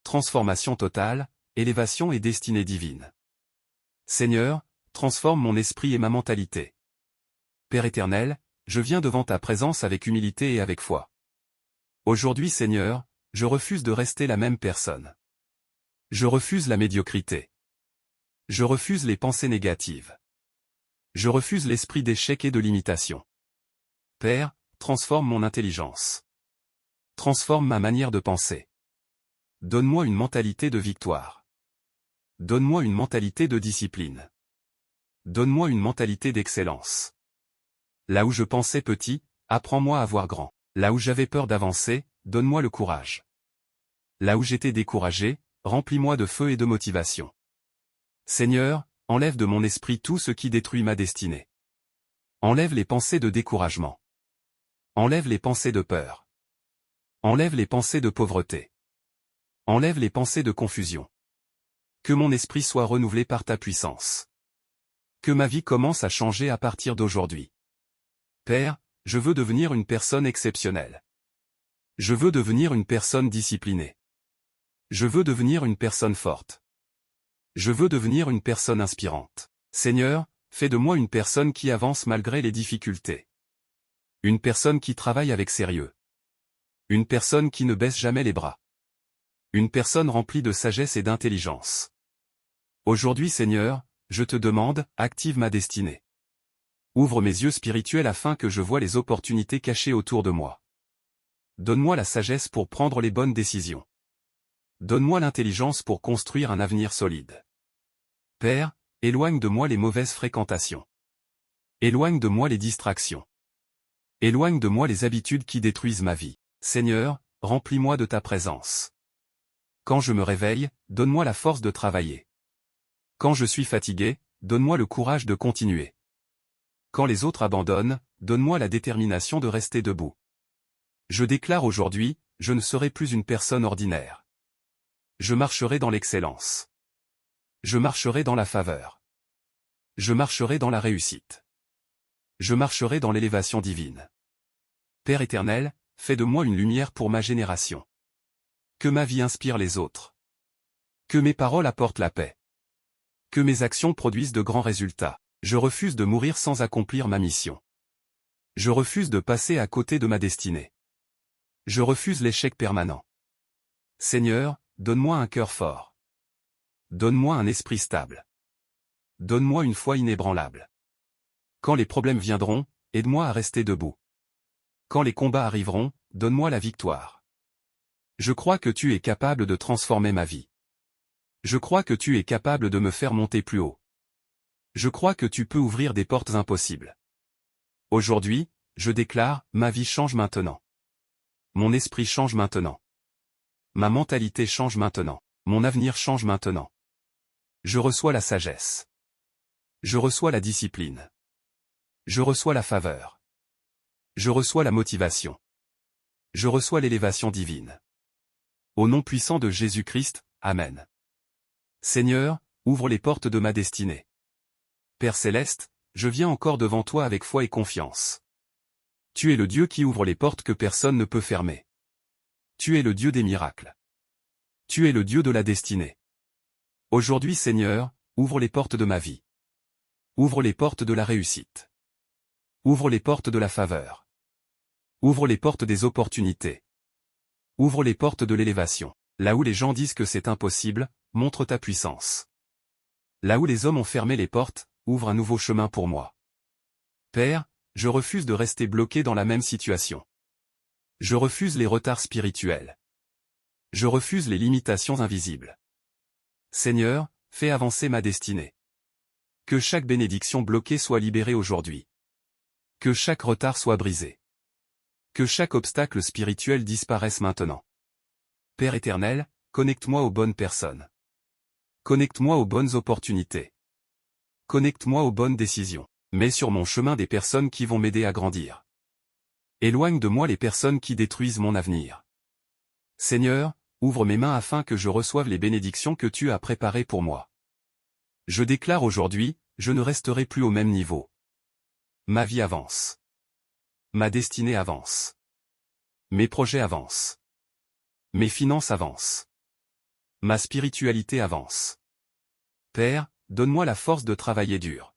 transformation totale, élévation et destinée divine. Seigneur, transforme mon esprit et ma mentalité. Père éternel, je viens devant ta présence avec humilité et avec foi. Aujourd'hui Seigneur, je refuse de rester la même personne. Je refuse la médiocrité. Je refuse les pensées négatives. Je refuse l'esprit d'échec et de limitation. Père, transforme mon intelligence. Transforme ma manière de penser. Donne-moi une mentalité de victoire. Donne-moi une mentalité de discipline. Donne-moi une mentalité d'excellence. Là où je pensais petit, apprends-moi à voir grand. Là où j'avais peur d'avancer, donne-moi le courage. Là où j'étais découragé, remplis-moi de feu et de motivation. Seigneur, enlève de mon esprit tout ce qui détruit ma destinée. Enlève les pensées de découragement. Enlève les pensées de peur. Enlève les pensées de pauvreté. Enlève les pensées de confusion. Que mon esprit soit renouvelé par ta puissance. Que ma vie commence à changer à partir d'aujourd'hui. Père, je veux devenir une personne exceptionnelle. Je veux devenir une personne disciplinée. Je veux devenir une personne forte. Je veux devenir une personne inspirante. Seigneur, fais de moi une personne qui avance malgré les difficultés. Une personne qui travaille avec sérieux. Une personne qui ne baisse jamais les bras. Une personne remplie de sagesse et d'intelligence. Aujourd'hui Seigneur, je te demande, active ma destinée. Ouvre mes yeux spirituels afin que je voie les opportunités cachées autour de moi. Donne-moi la sagesse pour prendre les bonnes décisions. Donne-moi l'intelligence pour construire un avenir solide. Père, éloigne de moi les mauvaises fréquentations. Éloigne de moi les distractions. Éloigne de moi les habitudes qui détruisent ma vie. Seigneur, remplis-moi de ta présence. Quand je me réveille, donne-moi la force de travailler. Quand je suis fatigué, donne-moi le courage de continuer. Quand les autres abandonnent, donne-moi la détermination de rester debout. Je déclare aujourd'hui, je ne serai plus une personne ordinaire. Je marcherai dans l'excellence. Je marcherai dans la faveur. Je marcherai dans la réussite. Je marcherai dans l'élévation divine. Père éternel, fais de moi une lumière pour ma génération. Que ma vie inspire les autres. Que mes paroles apportent la paix. Que mes actions produisent de grands résultats. Je refuse de mourir sans accomplir ma mission. Je refuse de passer à côté de ma destinée. Je refuse l'échec permanent. Seigneur, donne-moi un cœur fort. Donne-moi un esprit stable. Donne-moi une foi inébranlable. Quand les problèmes viendront, aide-moi à rester debout. Quand les combats arriveront, donne-moi la victoire. Je crois que tu es capable de transformer ma vie. Je crois que tu es capable de me faire monter plus haut. Je crois que tu peux ouvrir des portes impossibles. Aujourd'hui, je déclare, ma vie change maintenant. Mon esprit change maintenant. Ma mentalité change maintenant. Mon avenir change maintenant. Je reçois la sagesse. Je reçois la discipline. Je reçois la faveur. Je reçois la motivation. Je reçois l'élévation divine. Au nom puissant de Jésus-Christ, Amen. Seigneur, ouvre les portes de ma destinée. Père céleste, je viens encore devant toi avec foi et confiance. Tu es le Dieu qui ouvre les portes que personne ne peut fermer. Tu es le Dieu des miracles. Tu es le Dieu de la destinée. Aujourd'hui Seigneur, ouvre les portes de ma vie. Ouvre les portes de la réussite. Ouvre les portes de la faveur. Ouvre les portes des opportunités. Ouvre les portes de l'élévation. Là où les gens disent que c'est impossible, montre ta puissance. Là où les hommes ont fermé les portes, ouvre un nouveau chemin pour moi. Père, je refuse de rester bloqué dans la même situation. Je refuse les retards spirituels. Je refuse les limitations invisibles. Seigneur, fais avancer ma destinée. Que chaque bénédiction bloquée soit libérée aujourd'hui. Que chaque retard soit brisé. Que chaque obstacle spirituel disparaisse maintenant. Père éternel, connecte-moi aux bonnes personnes. Connecte-moi aux bonnes opportunités. Connecte-moi aux bonnes décisions. Mets sur mon chemin des personnes qui vont m'aider à grandir. Éloigne de moi les personnes qui détruisent mon avenir. Seigneur, ouvre mes mains afin que je reçoive les bénédictions que tu as préparées pour moi. Je déclare aujourd'hui, je ne resterai plus au même niveau. Ma vie avance. Ma destinée avance. Mes projets avancent. Mes finances avancent. Ma spiritualité avance. Père, donne-moi la force de travailler dur.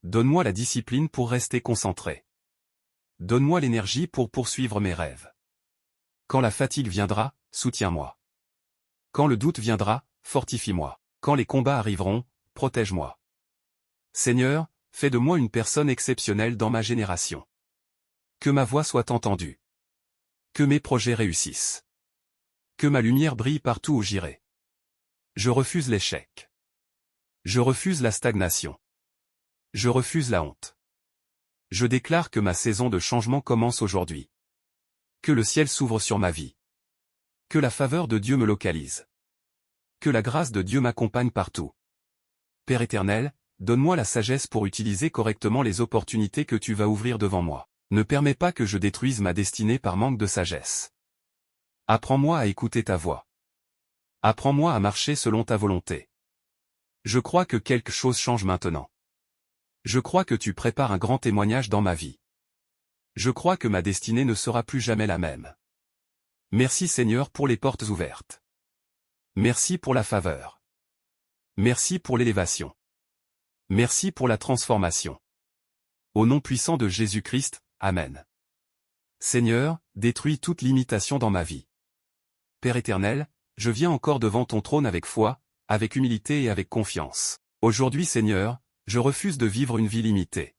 Donne-moi la discipline pour rester concentré. Donne-moi l'énergie pour poursuivre mes rêves. Quand la fatigue viendra, soutiens-moi. Quand le doute viendra, fortifie-moi. Quand les combats arriveront, protège-moi. Seigneur, fais de moi une personne exceptionnelle dans ma génération. Que ma voix soit entendue. Que mes projets réussissent. Que ma lumière brille partout où j'irai. Je refuse l'échec. Je refuse la stagnation. Je refuse la honte. Je déclare que ma saison de changement commence aujourd'hui. Que le ciel s'ouvre sur ma vie. Que la faveur de Dieu me localise. Que la grâce de Dieu m'accompagne partout. Père éternel, donne-moi la sagesse pour utiliser correctement les opportunités que tu vas ouvrir devant moi. Ne permets pas que je détruise ma destinée par manque de sagesse. Apprends-moi à écouter ta voix. Apprends-moi à marcher selon ta volonté. Je crois que quelque chose change maintenant. Je crois que tu prépares un grand témoignage dans ma vie. Je crois que ma destinée ne sera plus jamais la même. Merci Seigneur pour les portes ouvertes. Merci pour la faveur. Merci pour l'élévation. Merci pour la transformation. Au nom puissant de Jésus-Christ, Amen. Seigneur, détruis toute limitation dans ma vie. Père éternel, je viens encore devant ton trône avec foi, avec humilité et avec confiance. Aujourd'hui Seigneur, je refuse de vivre une vie limitée.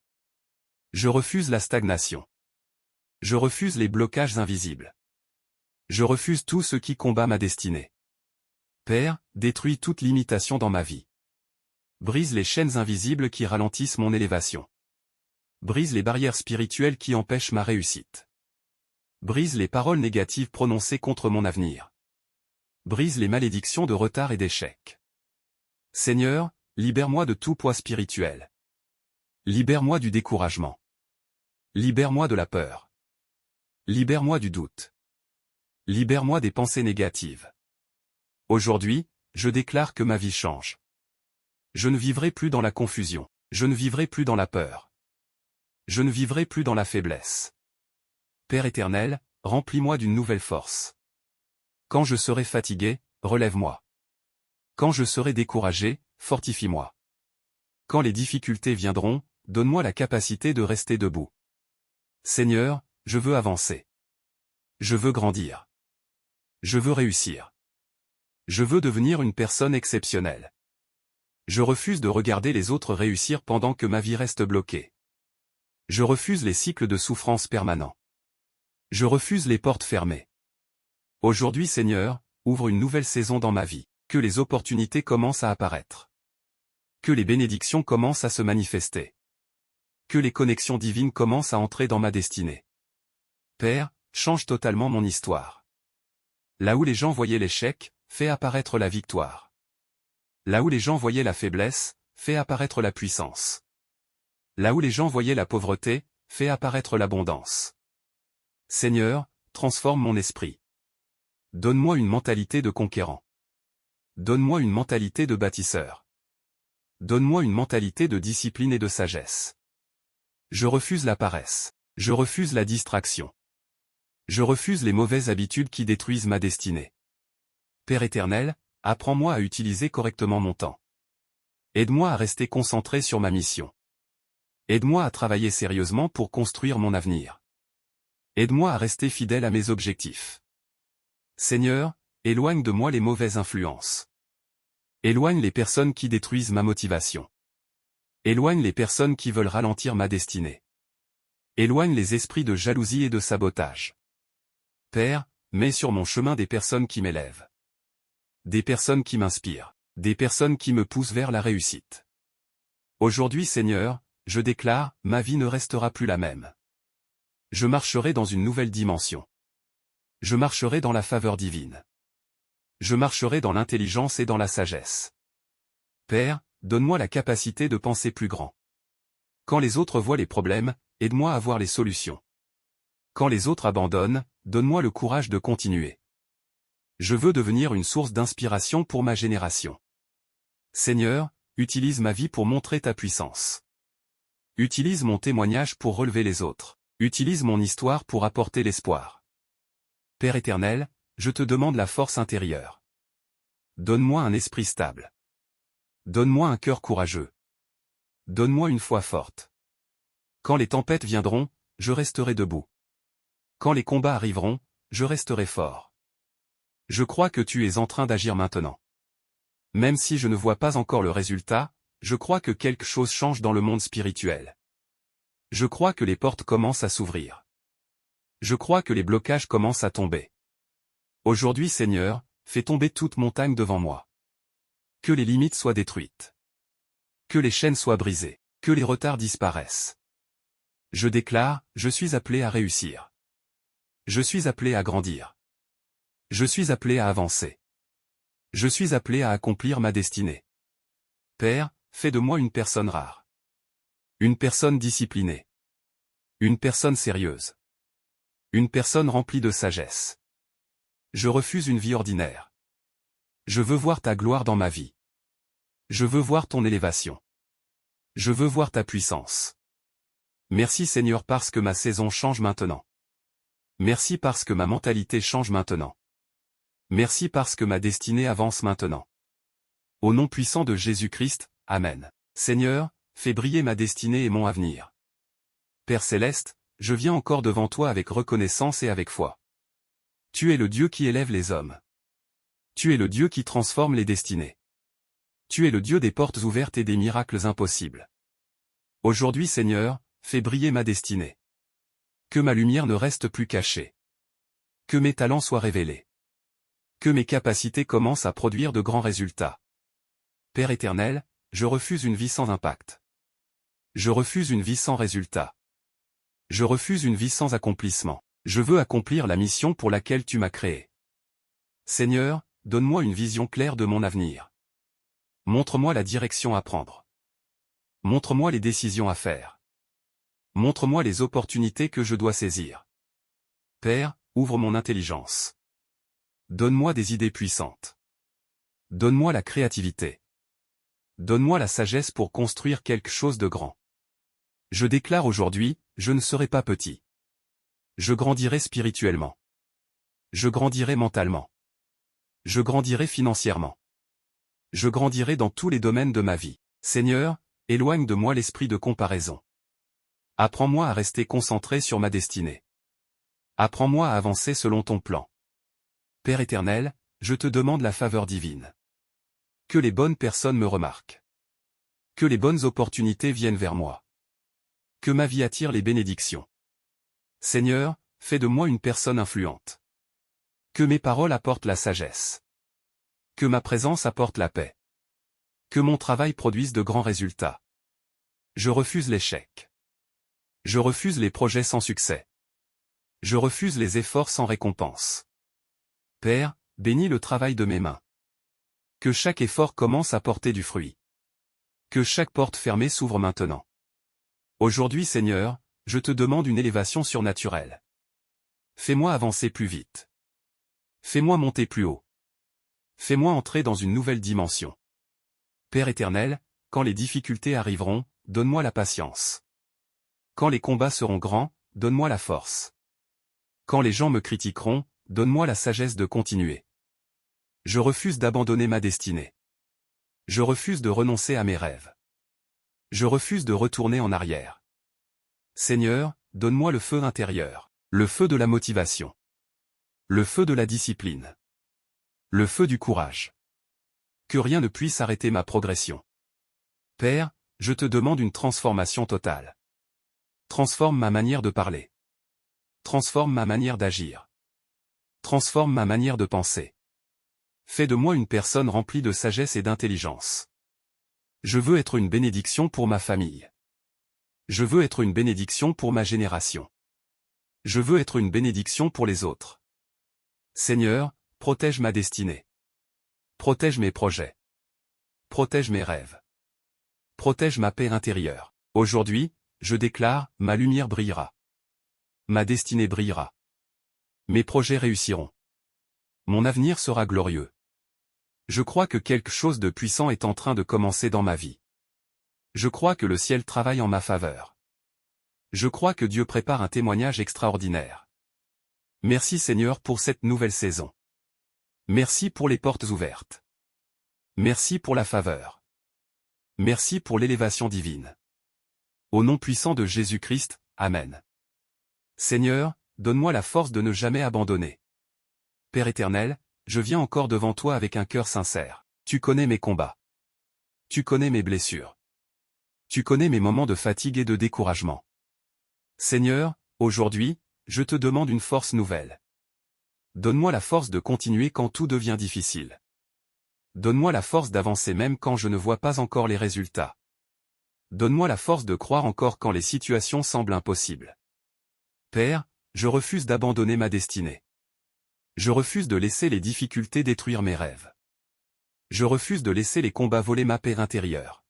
Je refuse la stagnation. Je refuse les blocages invisibles. Je refuse tout ce qui combat ma destinée. Père, détruis toute limitation dans ma vie. Brise les chaînes invisibles qui ralentissent mon élévation. Brise les barrières spirituelles qui empêchent ma réussite. Brise les paroles négatives prononcées contre mon avenir. Brise les malédictions de retard et d'échec. Seigneur, libère-moi de tout poids spirituel. Libère-moi du découragement. Libère-moi de la peur. Libère-moi du doute. Libère-moi des pensées négatives. Aujourd'hui, je déclare que ma vie change. Je ne vivrai plus dans la confusion. Je ne vivrai plus dans la peur. Je ne vivrai plus dans la faiblesse. Père éternel, remplis-moi d'une nouvelle force. Quand je serai fatigué, relève-moi. Quand je serai découragé, fortifie-moi. Quand les difficultés viendront, donne-moi la capacité de rester debout. Seigneur, je veux avancer. Je veux grandir. Je veux réussir. Je veux devenir une personne exceptionnelle. Je refuse de regarder les autres réussir pendant que ma vie reste bloquée. Je refuse les cycles de souffrance permanents. Je refuse les portes fermées. Aujourd'hui Seigneur, ouvre une nouvelle saison dans ma vie, que les opportunités commencent à apparaître. Que les bénédictions commencent à se manifester. Que les connexions divines commencent à entrer dans ma destinée. Père, change totalement mon histoire. Là où les gens voyaient l'échec, fais apparaître la victoire. Là où les gens voyaient la faiblesse, fais apparaître la puissance. Là où les gens voyaient la pauvreté, fais apparaître l'abondance. Seigneur, transforme mon esprit. Donne-moi une mentalité de conquérant. Donne-moi une mentalité de bâtisseur. Donne-moi une mentalité de discipline et de sagesse. Je refuse la paresse. Je refuse la distraction. Je refuse les mauvaises habitudes qui détruisent ma destinée. Père éternel, apprends-moi à utiliser correctement mon temps. Aide-moi à rester concentré sur ma mission. Aide-moi à travailler sérieusement pour construire mon avenir. Aide-moi à rester fidèle à mes objectifs. Seigneur, éloigne de moi les mauvaises influences. Éloigne les personnes qui détruisent ma motivation. Éloigne les personnes qui veulent ralentir ma destinée. Éloigne les esprits de jalousie et de sabotage. Père, mets sur mon chemin des personnes qui m'élèvent. Des personnes qui m'inspirent. Des personnes qui me poussent vers la réussite. Aujourd'hui Seigneur, je déclare, ma vie ne restera plus la même. Je marcherai dans une nouvelle dimension. Je marcherai dans la faveur divine. Je marcherai dans l'intelligence et dans la sagesse. Père, donne-moi la capacité de penser plus grand. Quand les autres voient les problèmes, aide-moi à voir les solutions. Quand les autres abandonnent, donne-moi le courage de continuer. Je veux devenir une source d'inspiration pour ma génération. Seigneur, utilise ma vie pour montrer ta puissance. Utilise mon témoignage pour relever les autres. Utilise mon histoire pour apporter l'espoir. Père éternel, je te demande la force intérieure. Donne-moi un esprit stable. Donne-moi un cœur courageux. Donne-moi une foi forte. Quand les tempêtes viendront, je resterai debout. Quand les combats arriveront, je resterai fort. Je crois que tu es en train d'agir maintenant. Même si je ne vois pas encore le résultat, je crois que quelque chose change dans le monde spirituel. Je crois que les portes commencent à s'ouvrir. Je crois que les blocages commencent à tomber. Aujourd'hui, Seigneur, fais tomber toute montagne devant moi. Que les limites soient détruites. Que les chaînes soient brisées. Que les retards disparaissent. Je déclare, je suis appelé à réussir. Je suis appelé à grandir. Je suis appelé à avancer. Je suis appelé à accomplir ma destinée. Père, fais de moi une personne rare. Une personne disciplinée. Une personne sérieuse. Une personne remplie de sagesse. Je refuse une vie ordinaire. Je veux voir ta gloire dans ma vie. Je veux voir ton élévation. Je veux voir ta puissance. Merci Seigneur parce que ma saison change maintenant. Merci parce que ma mentalité change maintenant. Merci parce que ma destinée avance maintenant. Au nom puissant de Jésus-Christ, Amen. Seigneur, fais briller ma destinée et mon avenir. Père céleste, je viens encore devant toi avec reconnaissance et avec foi. Tu es le Dieu qui élève les hommes. Tu es le Dieu qui transforme les destinées. Tu es le Dieu des portes ouvertes et des miracles impossibles. Aujourd'hui Seigneur, fais briller ma destinée. Que ma lumière ne reste plus cachée. Que mes talents soient révélés. Que mes capacités commencent à produire de grands résultats. Père éternel, je refuse une vie sans impact. Je refuse une vie sans résultat. Je refuse une vie sans accomplissement. Je veux accomplir la mission pour laquelle tu m'as créé. Seigneur, donne-moi une vision claire de mon avenir. Montre-moi la direction à prendre. Montre-moi les décisions à faire. Montre-moi les opportunités que je dois saisir. Père, ouvre mon intelligence. Donne-moi des idées puissantes. Donne-moi la créativité. Donne-moi la sagesse pour construire quelque chose de grand. Je déclare aujourd'hui, je ne serai pas petit. Je grandirai spirituellement. Je grandirai mentalement. Je grandirai financièrement. Je grandirai dans tous les domaines de ma vie. Seigneur, éloigne de moi l'esprit de comparaison. Apprends-moi à rester concentré sur ma destinée. Apprends-moi à avancer selon ton plan. Père éternel, je te demande la faveur divine. Que les bonnes personnes me remarquent. Que les bonnes opportunités viennent vers moi. Que ma vie attire les bénédictions. Seigneur, fais de moi une personne influente. Que mes paroles apportent la sagesse. Que ma présence apporte la paix. Que mon travail produise de grands résultats. Je refuse l'échec. Je refuse les projets sans succès. Je refuse les efforts sans récompense. Père, bénis le travail de mes mains. Que chaque effort commence à porter du fruit. Que chaque porte fermée s'ouvre maintenant. Aujourd'hui Seigneur, je te demande une élévation surnaturelle. Fais-moi avancer plus vite. Fais-moi monter plus haut. Fais-moi entrer dans une nouvelle dimension. Père éternel, quand les difficultés arriveront, donne-moi la patience. Quand les combats seront grands, donne-moi la force. Quand les gens me critiqueront, donne-moi la sagesse de continuer. Je refuse d'abandonner ma destinée. Je refuse de renoncer à mes rêves. Je refuse de retourner en arrière. Seigneur, donne-moi le feu intérieur, le feu de la motivation. Le feu de la discipline. Le feu du courage. Que rien ne puisse arrêter ma progression. Père, je te demande une transformation totale. Transforme ma manière de parler. Transforme ma manière d'agir. Transforme ma manière de penser. Fais de moi une personne remplie de sagesse et d'intelligence. Je veux être une bénédiction pour ma famille. Je veux être une bénédiction pour ma génération. Je veux être une bénédiction pour les autres. Seigneur, protège ma destinée. Protège mes projets. Protège mes rêves. Protège ma paix intérieure. Aujourd'hui, je déclare, ma lumière brillera. Ma destinée brillera. Mes projets réussiront. Mon avenir sera glorieux. Je crois que quelque chose de puissant est en train de commencer dans ma vie. Je crois que le ciel travaille en ma faveur. Je crois que Dieu prépare un témoignage extraordinaire. Merci Seigneur pour cette nouvelle saison. Merci pour les portes ouvertes. Merci pour la faveur. Merci pour l'élévation divine. Au nom puissant de Jésus-Christ, Amen. Seigneur, donne-moi la force de ne jamais abandonner. Père éternel, je viens encore devant toi avec un cœur sincère. Tu connais mes combats. Tu connais mes blessures. Tu connais mes moments de fatigue et de découragement. Seigneur, aujourd'hui, je te demande une force nouvelle. Donne-moi la force de continuer quand tout devient difficile. Donne-moi la force d'avancer même quand je ne vois pas encore les résultats. Donne-moi la force de croire encore quand les situations semblent impossibles. Père, je refuse d'abandonner ma destinée. Je refuse de laisser les difficultés détruire mes rêves. Je refuse de laisser les combats voler ma paix intérieure.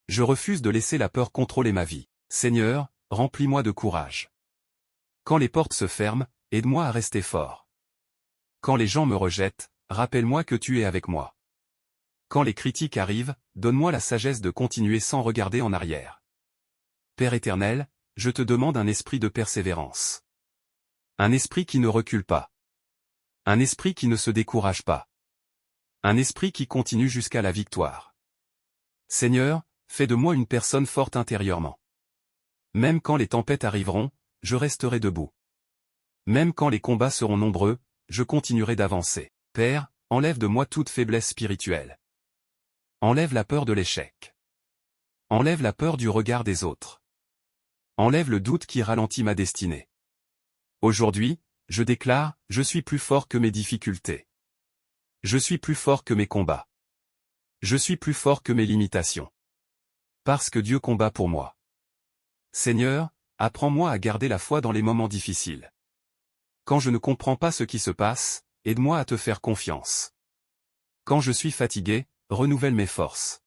Je refuse de laisser la peur contrôler ma vie. Seigneur, remplis-moi de courage. Quand les portes se ferment, aide-moi à rester fort. Quand les gens me rejettent, rappelle-moi que tu es avec moi. Quand les critiques arrivent, donne-moi la sagesse de continuer sans regarder en arrière. Père éternel, je te demande un esprit de persévérance. Un esprit qui ne recule pas. Un esprit qui ne se décourage pas. Un esprit qui continue jusqu'à la victoire. Seigneur, fais de moi une personne forte intérieurement. Même quand les tempêtes arriveront, je resterai debout. Même quand les combats seront nombreux, je continuerai d'avancer. Père, enlève de moi toute faiblesse spirituelle. Enlève la peur de l'échec. Enlève la peur du regard des autres. Enlève le doute qui ralentit ma destinée. Aujourd'hui, je déclare, je suis plus fort que mes difficultés. Je suis plus fort que mes combats. Je suis plus fort que mes limitations. Parce que Dieu combat pour moi. Seigneur, apprends-moi à garder la foi dans les moments difficiles. Quand je ne comprends pas ce qui se passe, aide-moi à te faire confiance. Quand je suis fatigué, renouvelle mes forces.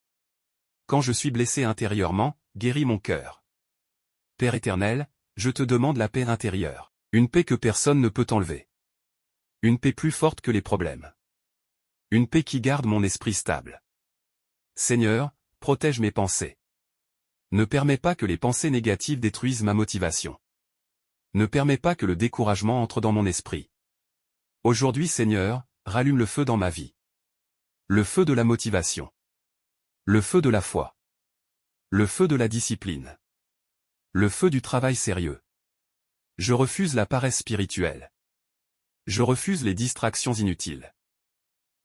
Quand je suis blessé intérieurement, guéris mon cœur. Père éternel, je te demande la paix intérieure, une paix que personne ne peut enlever. Une paix plus forte que les problèmes. Une paix qui garde mon esprit stable. Seigneur, protège mes pensées. Ne permets pas que les pensées négatives détruisent ma motivation. Ne permets pas que le découragement entre dans mon esprit. Aujourd'hui Seigneur, rallume le feu dans ma vie. Le feu de la motivation. Le feu de la foi. Le feu de la discipline. Le feu du travail sérieux. Je refuse la paresse spirituelle. Je refuse les distractions inutiles.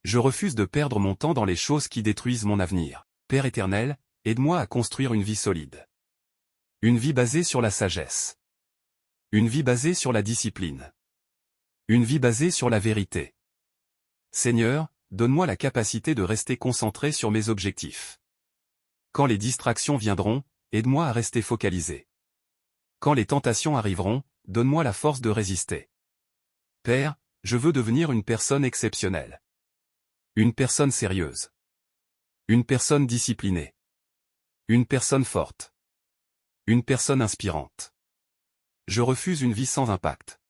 Je refuse de perdre mon temps dans les choses qui détruisent mon avenir. Père éternel, aide-moi à construire une vie solide. Une vie basée sur la sagesse. Une vie basée sur la discipline. Une vie basée sur la vérité. Seigneur, donne-moi la capacité de rester concentré sur mes objectifs. Quand les distractions viendront, aide-moi à rester focalisé. Quand les tentations arriveront, donne-moi la force de résister. Père, je veux devenir une personne exceptionnelle. Une personne sérieuse. Une personne disciplinée. Une personne forte. Une personne inspirante. Je refuse une vie sans impact.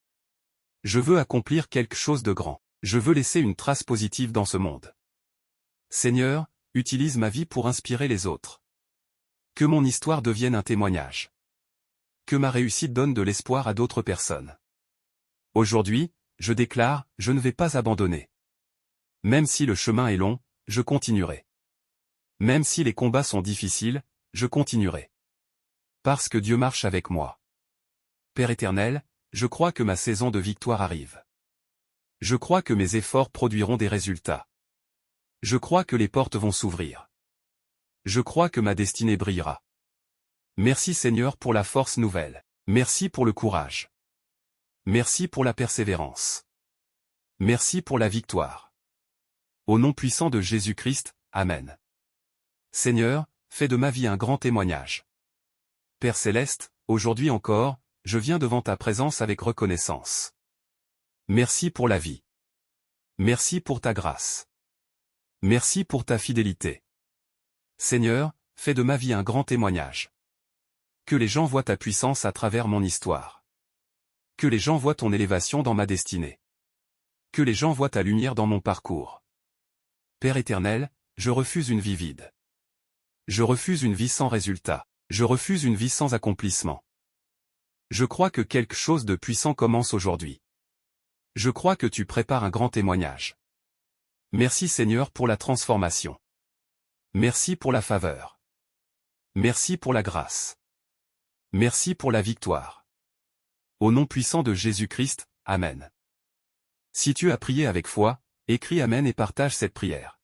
Je veux accomplir quelque chose de grand. Je veux laisser une trace positive dans ce monde. Seigneur, utilise ma vie pour inspirer les autres. Que mon histoire devienne un témoignage. Que ma réussite donne de l'espoir à d'autres personnes. Aujourd'hui, je déclare, je ne vais pas abandonner. Même si le chemin est long, je continuerai. Même si les combats sont difficiles, je continuerai. Parce que Dieu marche avec moi. Père éternel, je crois que ma saison de victoire arrive. Je crois que mes efforts produiront des résultats. Je crois que les portes vont s'ouvrir. Je crois que ma destinée brillera. Merci Seigneur pour la force nouvelle. Merci pour le courage. Merci pour la persévérance. Merci pour la victoire. Au nom puissant de Jésus-Christ, Amen. Seigneur, fais de ma vie un grand témoignage. Père céleste, aujourd'hui encore, je viens devant ta présence avec reconnaissance. Merci pour la vie. Merci pour ta grâce. Merci pour ta fidélité. Seigneur, fais de ma vie un grand témoignage. Que les gens voient ta puissance à travers mon histoire. Que les gens voient ton élévation dans ma destinée. Que les gens voient ta lumière dans mon parcours. Père éternel, je refuse une vie vide. Je refuse une vie sans résultat. Je refuse une vie sans accomplissement. Je crois que quelque chose de puissant commence aujourd'hui. Je crois que tu prépares un grand témoignage. Merci Seigneur pour la transformation. Merci pour la faveur. Merci pour la grâce. Merci pour la victoire. Au nom puissant de Jésus-Christ, Amen. Si tu as prié avec foi, écris Amen et partage cette prière.